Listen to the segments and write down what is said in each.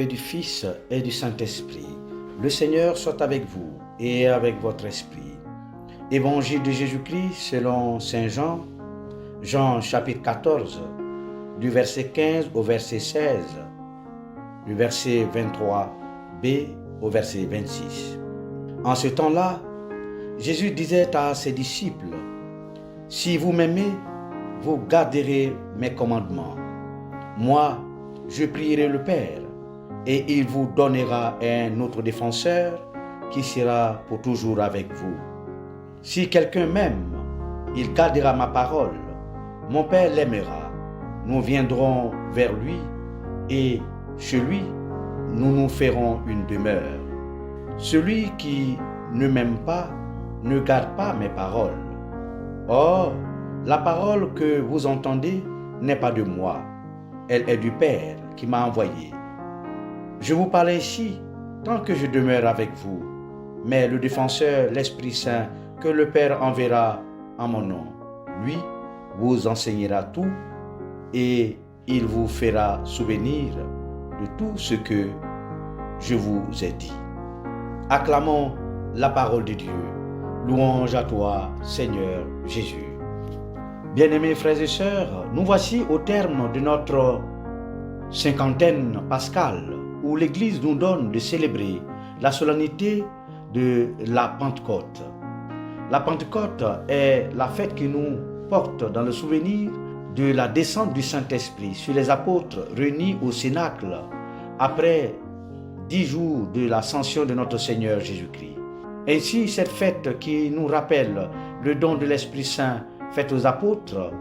et du Fils et du Saint-Esprit. Le Seigneur soit avec vous et avec votre esprit. Évangile de Jésus-Christ selon Saint Jean, Jean chapitre 14, du verset 15 au verset 16, du verset 23b au verset 26. En ce temps-là, Jésus disait à ses disciples, « Si vous m'aimez, vous garderez mes commandements. Moi, je prierai le Père, et il vous donnera un autre défenseur qui sera pour toujours avec vous. Si quelqu'un m'aime, il gardera ma parole. Mon Père l'aimera. Nous viendrons vers lui, et chez lui, nous nous ferons une demeure. Celui qui ne m'aime pas ne garde pas mes paroles. Or, la parole que vous entendez n'est pas de moi. Elle est du Père qui m'a envoyé. Je vous parle ici tant que je demeure avec vous, mais le défenseur, l'Esprit Saint, que le Père enverra en mon nom, lui vous enseignera tout et il vous fera souvenir de tout ce que je vous ai dit. Acclamons la parole de Dieu. Louange à toi, Seigneur Jésus. Bien-aimés frères et sœurs, nous voici au terme de notre cinquantaine pascale où l'Église nous donne de célébrer la solennité de la Pentecôte. La Pentecôte est la fête qui nous porte dans le souvenir de la descente du Saint-Esprit sur les apôtres réunis au Cénacle après 10 jours de l'ascension de notre Seigneur Jésus-Christ. Ainsi, cette fête qui nous rappelle le don de l'Esprit Saint fait aux apôtres,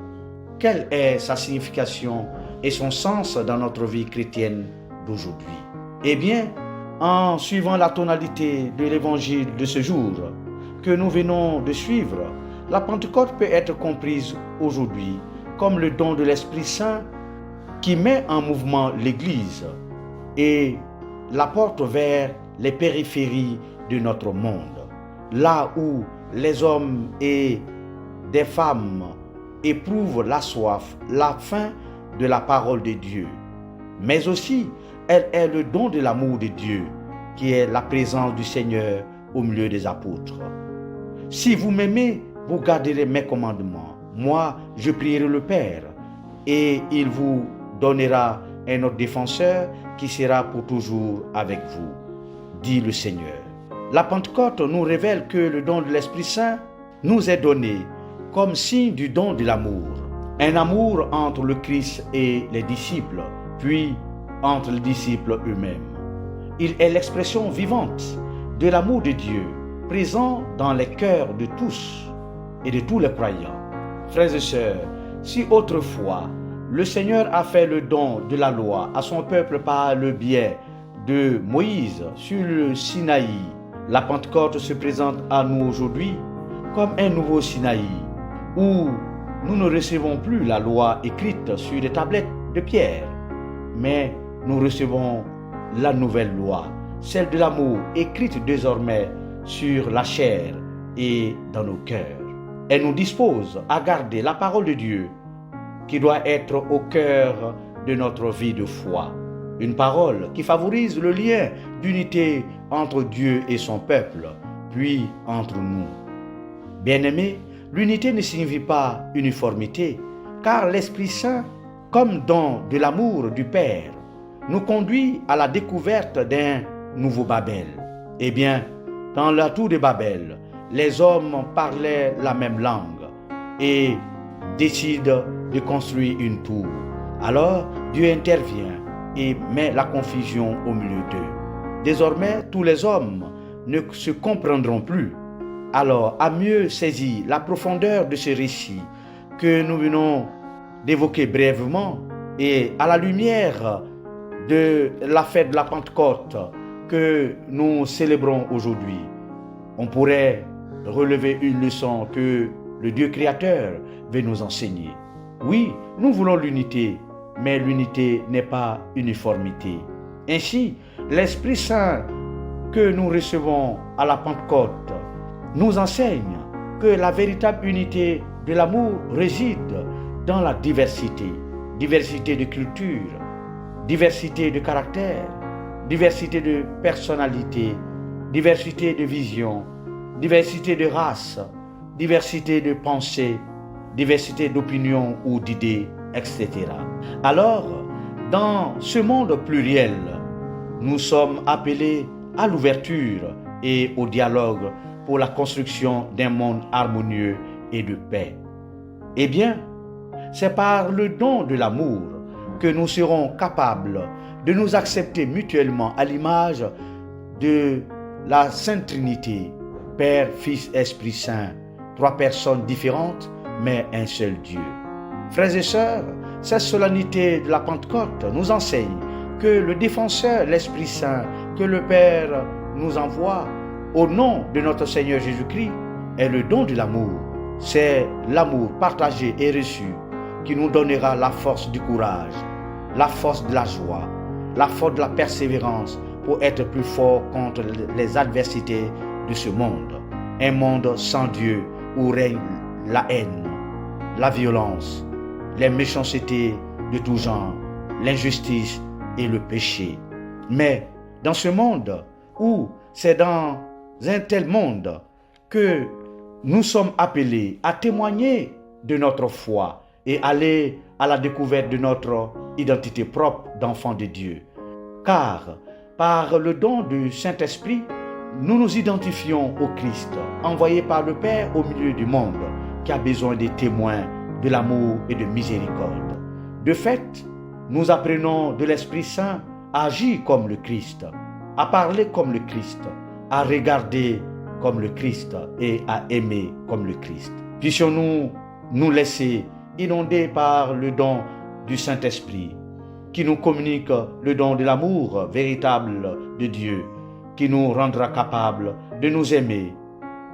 quelle est sa signification et son sens dans notre vie chrétienne d'aujourd'hui? Eh bien, en suivant la tonalité de l'évangile de ce jour que nous venons de suivre, la Pentecôte peut être comprise aujourd'hui comme le don de l'Esprit Saint qui met en mouvement l'Église et la porte vers les périphéries de notre monde, là où les hommes et des femmes éprouvent la soif, la faim de la parole de Dieu. Mais aussi, elle est le don de l'amour de Dieu, qui est la présence du Seigneur au milieu des apôtres. Si vous m'aimez, vous garderez mes commandements. Moi, je prierai le Père, et il vous donnera un autre défenseur qui sera pour toujours avec vous, dit le Seigneur. La Pentecôte nous révèle que le don de l'Esprit Saint nous est donné comme signe du don de l'amour. Un amour entre le Christ et les disciples, puis entre les disciples eux-mêmes. Il est l'expression vivante de l'amour de Dieu, présent dans les cœurs de tous et de tous les croyants. Frères et sœurs, si autrefois le Seigneur a fait le don de la loi à son peuple par le biais de Moïse sur le Sinaï, la Pentecôte se présente à nous aujourd'hui comme un nouveau Sinaï, où nous ne recevons plus la loi écrite sur des tablettes de pierre, mais nous recevons la nouvelle loi, celle de l'amour, écrite désormais sur la chair et dans nos cœurs. Elle nous dispose à garder la parole de Dieu qui doit être au cœur de notre vie de foi. Une parole qui favorise le lien d'unité entre Dieu et son peuple, puis entre nous. Bien-aimés, l'unité ne signifie pas uniformité, car l'Esprit Saint, comme don de l'amour du Père, nous conduit à la découverte d'un nouveau Babel. Eh bien, dans la tour de Babel, les hommes parlaient la même langue et décident de construire une tour. Alors, Dieu intervient et met la confusion au milieu d'eux. Désormais, tous les hommes ne se comprendront plus. Alors, à mieux saisir la profondeur de ce récit que nous venons d'évoquer brièvement et à la lumière de la fête de la Pentecôte que nous célébrons aujourd'hui, on pourrait relever une leçon que le Dieu créateur veut nous enseigner. Oui, nous voulons l'unité, mais l'unité n'est pas uniformité. Ainsi, l'Esprit Saint que nous recevons à la Pentecôte nous enseigne que la véritable unité de l'amour réside dans la diversité. Diversité de culture, diversité de caractère, diversité de personnalité, diversité de vision, diversité de race, diversité de pensée, diversité d'opinions ou d'idées, etc. Alors, dans ce monde pluriel, nous sommes appelés à l'ouverture et au dialogue pour la construction d'un monde harmonieux et de paix. Eh bien, c'est par le don de l'amour que nous serons capables de nous accepter mutuellement à l'image de la Sainte Trinité, Père, Fils, Esprit Saint, trois personnes différentes, mais un seul Dieu. Frères et sœurs, cette solennité de la Pentecôte nous enseigne que le défenseur, l'Esprit Saint, que le Père nous envoie au nom de notre Seigneur Jésus-Christ, est le don de l'amour. C'est l'amour partagé et reçu qui nous donnera la force du courage, la force de la joie, la force de la persévérance pour être plus fort contre les adversités de ce monde. Un monde sans Dieu où règne la haine, la violence, les méchancetés de tout genre, l'injustice et le péché. Mais dans ce monde où c'est dans un tel monde que nous sommes appelés à témoigner de notre foi et aller à la découverte de notre identité propre d'enfant de Dieu. Car par le don du Saint-Esprit, nous nous identifions au Christ, envoyé par le Père au milieu du monde, qui a besoin des témoins de l'amour et de miséricorde. De fait, nous apprenons de l'Esprit Saint à agir comme le Christ, à parler comme le Christ, à regarder comme le Christ et à aimer comme le Christ. Puissions-nous nous laisser inonder par le don du Saint-Esprit, qui nous communique le don de l'amour véritable de Dieu, qui nous rendra capables de nous aimer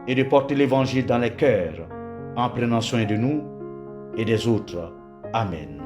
et de porter l'Évangile dans les cœurs, en prenant soin de nous et des autres. Amen.